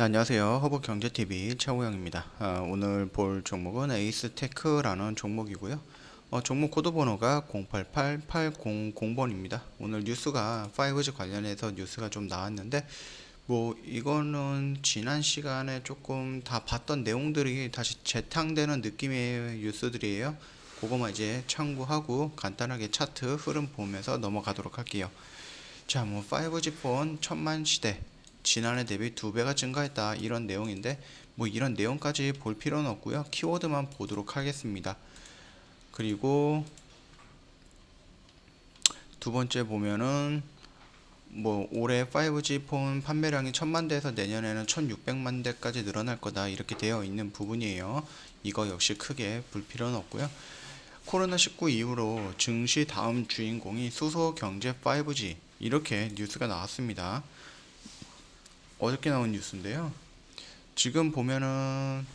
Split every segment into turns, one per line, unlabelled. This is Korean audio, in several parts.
네, 안녕하세요. 허브경제TV 최우영입니다. 오늘 볼 종목은 에이스테크라는 종목이고요. 종목 코드 번호가 088800번입니다. 오늘 뉴스가 5G 관련해서 뉴스가 좀 나왔는데 이거는 지난 시간에 조금 다 봤던 내용들이 다시 재탕되는 느낌의 뉴스들이에요. 그거만 이제 참고하고 간단하게 차트 흐름 보면서 넘어가도록 할게요. 자, 5G 폰 천만 시대 지난해 대비 2배가 증가했다 이런 내용인데 이런 내용까지 볼 필요는 없고요. 키워드만 보도록 하겠습니다. 그리고 두 번째 보면은 올해 5G 폰 판매량이 1000만 대에서 내년에는 1600만 대까지 늘어날 거다 이렇게 되어 있는 부분이에요. 이거 역시 크게 볼 필요는 없고요. 코로나19 이후로 증시 다음 주인공이 수소 경제 5G 이렇게 뉴스가 나왔습니다. 어저께 나온 뉴스인데요. 지금 보면은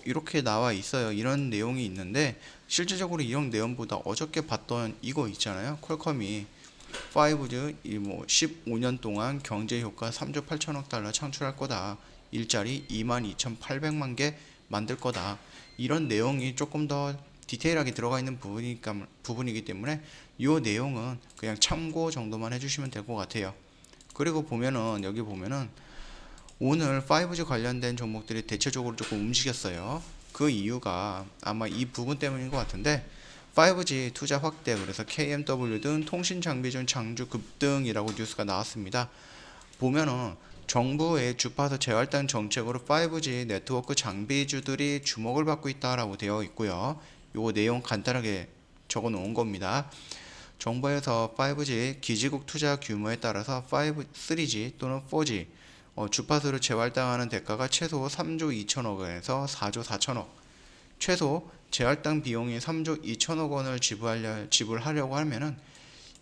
이렇게 나와 있어요. 이런 내용이 있는데 실질적으로 이런 내용보다 어저께 봤던 이거 있잖아요. 퀄컴이 5G 15년 동안 경제 효과 3조 8천억 달러 창출할 거다. 일자리 22,800만 개 만들 거다. 이런 내용이 조금 더 디테일하게 들어가 있는 부분이기 때문에 이 내용은 그냥 참고 정도만 해주시면 될 것 같아요. 그리고 여기 보면은 오늘 5G 관련된 종목들이 대체적으로 조금 움직였어요. 그 이유가 아마 이 부분 때문인 것 같은데 5G 투자 확대, 그래서 KMW 등 통신 장비 중 장주 급등이라고 뉴스가 나왔습니다. 보면은 정부의 주파수 재활당 정책으로 5G 네트워크 장비주들이 주목을 받고 있다라고 되어 있고요. 요 내용 간단하게 적어 놓은 겁니다. 정부에서 5G 기지국 투자 규모에 따라서 3G 또는 4G 주파수를 재활당하는 대가가 최소 3조 2천억 원에서 4조 4천억, 최소 재활당 비용이 3조 2천억 원을 지불하려고 하면은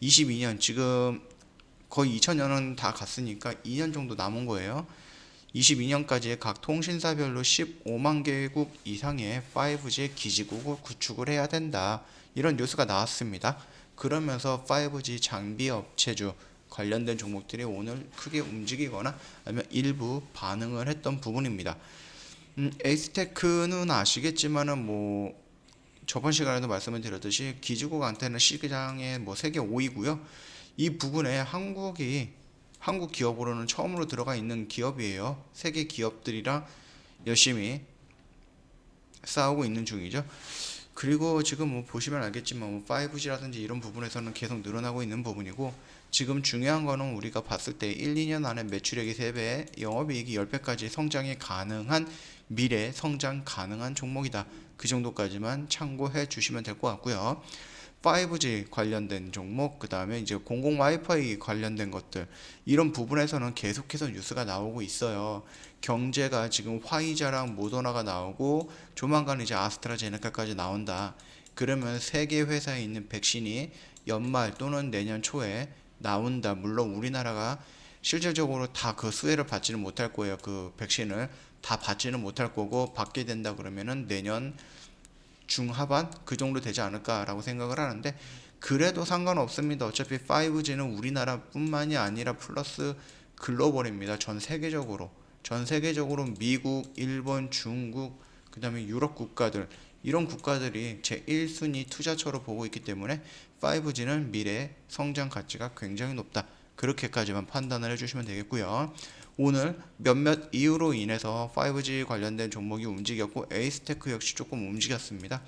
22년, 지금 거의 2000년은 다 갔으니까 2년 정도 남은 거예요. 22년까지 각 통신사별로 15만 개국 이상의 5G 기지국을 구축을 해야 된다. 이런 뉴스가 나왔습니다. 그러면서 5G 장비 업체주 관련된 종목들이 오늘 크게 움직이거나 아니면 일부 반응을 했던 부분입니다. 에이스테크는 아시겠지만은 저번 시간에도 말씀을 드렸듯이 기지국 안테나 시장의 세계 5위고요. 이 부분에 한국 기업으로는 처음으로 들어가 있는 기업이에요. 세계 기업들이랑 열심히 싸우고 있는 중이죠. 그리고 지금 보시면 알겠지만 5G라든지 이런 부분에서는 계속 늘어나고 있는 부분이고, 지금 중요한 거는 우리가 봤을 때 1, 2년 안에 매출액이 3배, 영업이익이 10배까지 성장이 가능한 미래 성장 가능한 종목이다. 그 정도까지만 참고해 주시면 될 것 같고요. 5G 관련된 종목, 그 다음에 이제 공공 와이파이 관련된 것들, 이런 부분에서는 계속해서 뉴스가 나오고 있어요. 경제가 지금 화이자랑 모더나가 나오고 조만간 이제 아스트라제네카까지 나온다. 그러면 세계 회사에 있는 백신이 연말 또는 내년 초에 나온다. 물론 우리나라가 실질적으로 다 그 수혜를 받지는 못할 거예요. 그 백신을 다 받지는 못할 거고, 받게 된다 그러면은 내년 중하반 그 정도 되지 않을까라고 생각을 하는데, 그래도 상관없습니다. 어차피 5G는 우리나라뿐만이 아니라 플러스 글로벌입니다. 전 세계적으로 미국, 일본, 중국, 그 다음에 유럽 국가들, 이런 국가들이 제1순위 투자처로 보고 있기 때문에 5G는 미래 성장 가치가 굉장히 높다. 그렇게까지만 판단을 해주시면 되겠고요. 오늘 몇몇 이유로 인해서 5G 관련된 종목이 움직였고 에이스테크 역시 조금 움직였습니다.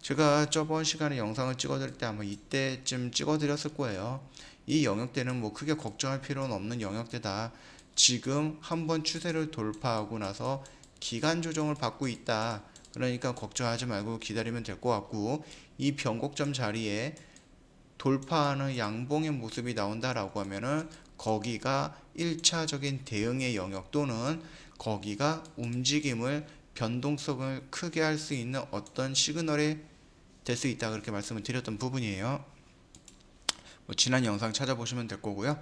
제가 저번 시간에 영상을 찍어드릴 때 아마 이때쯤 찍어드렸을 거예요. 이 영역대는 크게 걱정할 필요는 없는 영역대다. 지금 한번 추세를 돌파하고 나서 기간 조정을 받고 있다. 그러니까 걱정하지 말고 기다리면 될 것 같고, 이 변곡점 자리에 돌파하는 양봉의 모습이 나온다라고 하면은 거기가 1차적인 대응의 영역, 또는 거기가 움직임을 변동성을 크게 할 수 있는 어떤 시그널이 될 수 있다, 그렇게 말씀을 드렸던 부분이에요. 지난 영상 찾아보시면 될 거고요.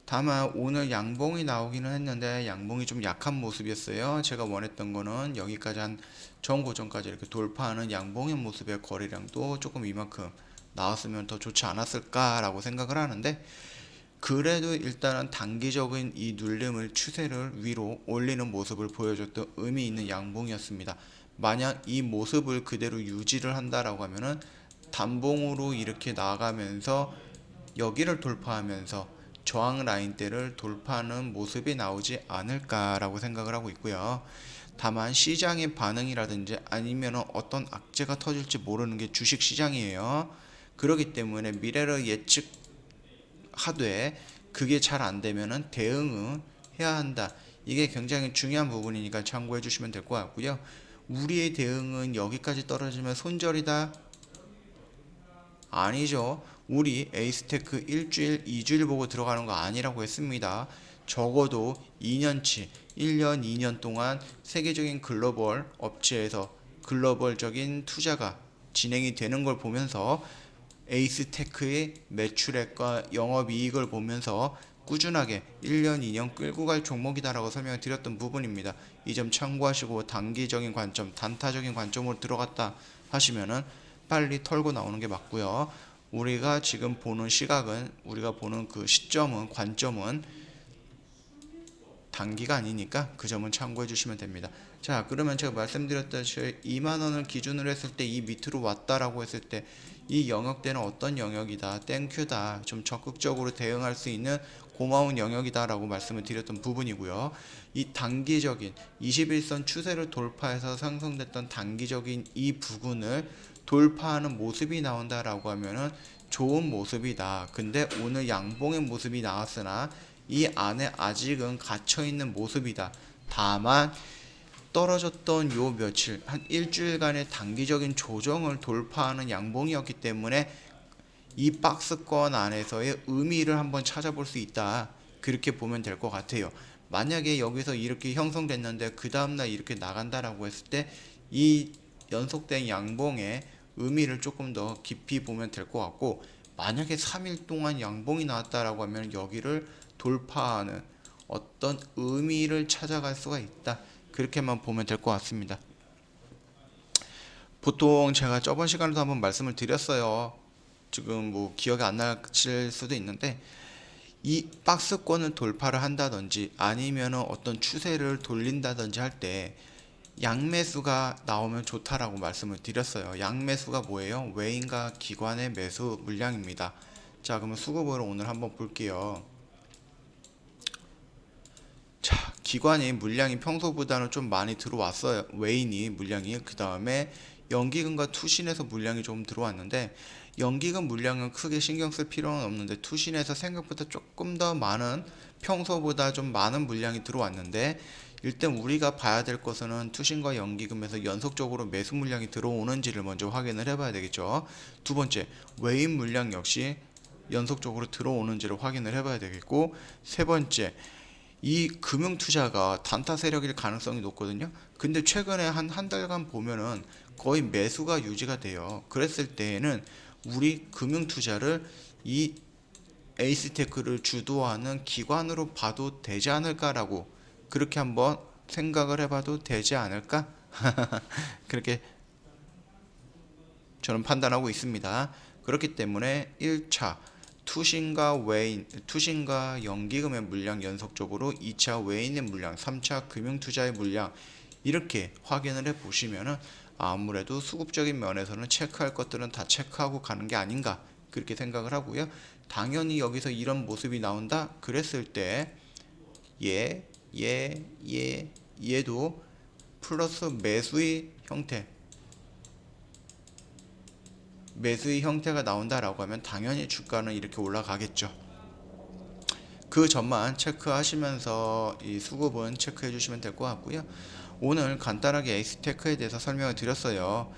다만 오늘 양봉이 나오기는 했는데 양봉이 좀 약한 모습이었어요. 제가 원했던 거는 여기까지 한 전고점까지 이렇게 돌파하는 양봉의 모습의 거래량도 조금 이만큼 나왔으면 더 좋지 않았을까 라고 생각을 하는데, 그래도 일단은 단기적인 이 눌림을 추세를 위로 올리는 모습을 보여줬던 의미 있는 양봉이었습니다. 만약 이 모습을 그대로 유지를 한다라고 하면은 단봉으로 이렇게 나가면서 여기를 돌파하면서 저항 라인대를 돌파하는 모습이 나오지 않을까라고 생각을 하고 있고요. 다만 시장의 반응이라든지 아니면 어떤 악재가 터질지 모르는 게 주식 시장이에요. 그렇기 때문에 미래를 예측하되 그게 잘 안 되면은 대응을 해야 한다. 이게 굉장히 중요한 부분이니까 참고해 주시면 될 것 같고요. 우리의 대응은 여기까지 떨어지면 손절이다? 아니죠. 우리 에이스테크 일주일, 2주일 보고 들어가는 거 아니라고 했습니다. 적어도 2년치, 1년, 2년 동안 세계적인 글로벌 업체에서 글로벌적인 투자가 진행이 되는 걸 보면서 에이스테크의 매출액과 영업이익을 보면서 꾸준하게 1년, 2년 끌고 갈 종목이다라고 설명을 드렸던 부분입니다. 이 점 참고하시고 단기적인 관점, 단타적인 관점으로 들어갔다 하시면은 빨리 털고 나오는 게 맞고요. 우리가 지금 보는 시각은, 우리가 보는 그 시점은, 관점은 단기가 아니니까 그 점은 참고해 주시면 됩니다. 자, 그러면 제가 말씀드렸다시피 2만원을 기준으로 했을 때 이 밑으로 왔다라고 했을 때 이 영역대는 어떤 영역이다, 땡큐다, 좀 적극적으로 대응할 수 있는 고마운 영역이다 라고 말씀을 드렸던 부분이고요. 이 단기적인 21선 추세를 돌파해서 상승됐던 단기적인 이 부분을 돌파하는 모습이 나온다라고 하면은 좋은 모습이다. 근데 오늘 양봉의 모습이 나왔으나 이 안에 아직은 갇혀있는 모습이다. 다만 떨어졌던 요 며칠, 한 일주일간의 단기적인 조정을 돌파하는 양봉이었기 때문에 이 박스권 안에서의 의미를 한번 찾아볼 수 있다. 그렇게 보면 될 것 같아요. 만약에 여기서 이렇게 형성됐는데 그 다음날 이렇게 나간다라고 했을 때 이 연속된 양봉의 의미를 조금 더 깊이 보면 될 것 같고, 만약에 3일 동안 양봉이 나왔다라고 하면 여기를 돌파하는 어떤 의미를 찾아갈 수가 있다. 그렇게만 보면 될 것 같습니다. 보통 제가 저번 시간에도 한번 말씀을 드렸어요. 지금 뭐 기억이 안 나실 수도 있는데 이 박스권을 돌파를 한다든지 아니면 어떤 추세를 돌린다든지 할 때 양매수가 나오면 좋다라고 말씀을 드렸어요. 양매수가 뭐예요? 외인과 기관의 매수 물량입니다. 자, 그러면 수급을 오늘 한번 볼게요. 자, 기관이 물량이 평소보다는 좀 많이 들어왔어요. 외인이 물량이. 그 다음에 연기금과 투신에서 물량이 좀 들어왔는데, 연기금 물량은 크게 신경 쓸 필요는 없는데 투신에서 생각보다 조금 더 많은, 평소보다 좀 많은 물량이 들어왔는데, 일단 우리가 봐야 될 것은 투신과 연기금에서 연속적으로 매수 물량이 들어오는지를 먼저 확인을 해봐야 되겠죠. 두 번째, 외인 물량 역시 연속적으로 들어오는지를 확인을 해봐야 되겠고, 세 번째, 이 금융투자가 단타 세력일 가능성이 높거든요. 근데 최근에 한 달간 보면은 거의 매수가 유지가 돼요. 그랬을 때에는 우리 금융투자를 이 에이스테크를 주도하는 기관으로 봐도 되지 않을까라고, 그렇게 한번 생각을 해봐도 되지 않을까? 그렇게 저는 판단하고 있습니다. 그렇기 때문에 1차 투신과 외인, 투신과 연기금의 물량 연속적으로 2차 외인의 물량, 3차 금융투자의 물량, 이렇게 확인을 해 보시면은 아무래도 수급적인 면에서는 체크할 것들은 다 체크하고 가는 게 아닌가, 그렇게 생각을 하고요. 당연히 여기서 이런 모습이 나온다 그랬을 때 얘도 플러스 매수의 형태가 나온다라고 하면 당연히 주가는 이렇게 올라가겠죠. 그 점만 체크하시면서 이 수급은 체크해 주시면 될 것 같고요. 오늘 간단하게 에이스테크에 대해서 설명을 드렸어요.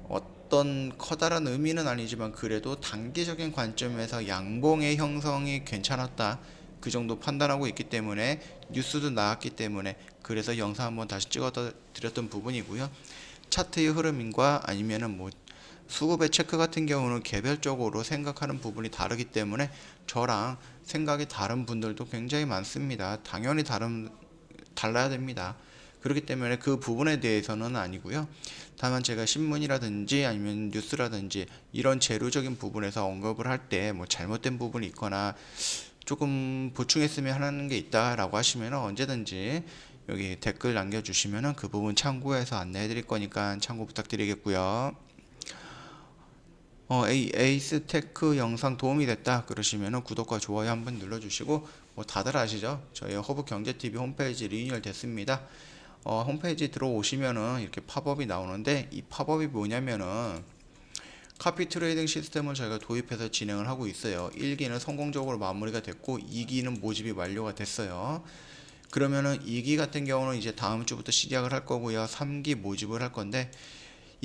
어떤 커다란 의미는 아니지만 그래도 단기적인 관점에서 양봉의 형성이 괜찮았다, 그 정도 판단하고 있기 때문에 뉴스도 나왔기 때문에 그래서 영상 한번 다시 찍어 드렸던 부분이고요. 차트의 흐름과 아니면은 뭐 수급의 체크 같은 경우는 개별적으로 생각하는 부분이 다르기 때문에 저랑 생각이 다른 분들도 굉장히 많습니다. 당연히 달라야 됩니다. 그렇기 때문에 그 부분에 대해서는 아니고요. 다만 제가 신문이라든지 아니면 뉴스라든지 이런 재료적인 부분에서 언급을 할 때 뭐 잘못된 부분이 있거나 조금 보충했으면 하는 게 있다라고 하시면 언제든지 여기 댓글 남겨주시면 그 부분 참고해서 안내해 드릴 거니까 참고 부탁드리겠고요. 에이스 테크 영상 도움이 됐다 그러시면 구독과 좋아요 한번 눌러주시고, 뭐 다들 아시죠? 저희 허브경제TV 홈페이지 리뉴얼 됐습니다. 홈페이지 들어오시면은 이렇게 팝업이 나오는데, 이 팝업이 뭐냐면은 카피 트레이딩 시스템을 저희가 도입해서 진행을 하고 있어요. 1기는 성공적으로 마무리가 됐고 2기는 모집이 완료가 됐어요. 그러면은 2기 같은 경우는 이제 다음 주부터 시작을 할 거고요. 3기 모집을 할 건데,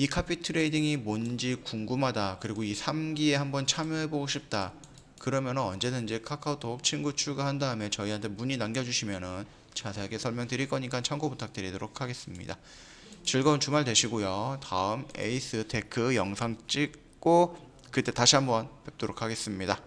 이 카피 트레이딩이 뭔지 궁금하다, 그리고 이 3기에 한번 참여해보고 싶다 그러면은 언제든지 카카오톡 친구 추가한 다음에 저희한테 문의 남겨주시면은 자세하게 설명드릴 거니까 참고 부탁드리도록 하겠습니다. 즐거운 주말 되시고요. 다음 에이스 테크 영상 찍고 그때 다시 한번 뵙도록 하겠습니다.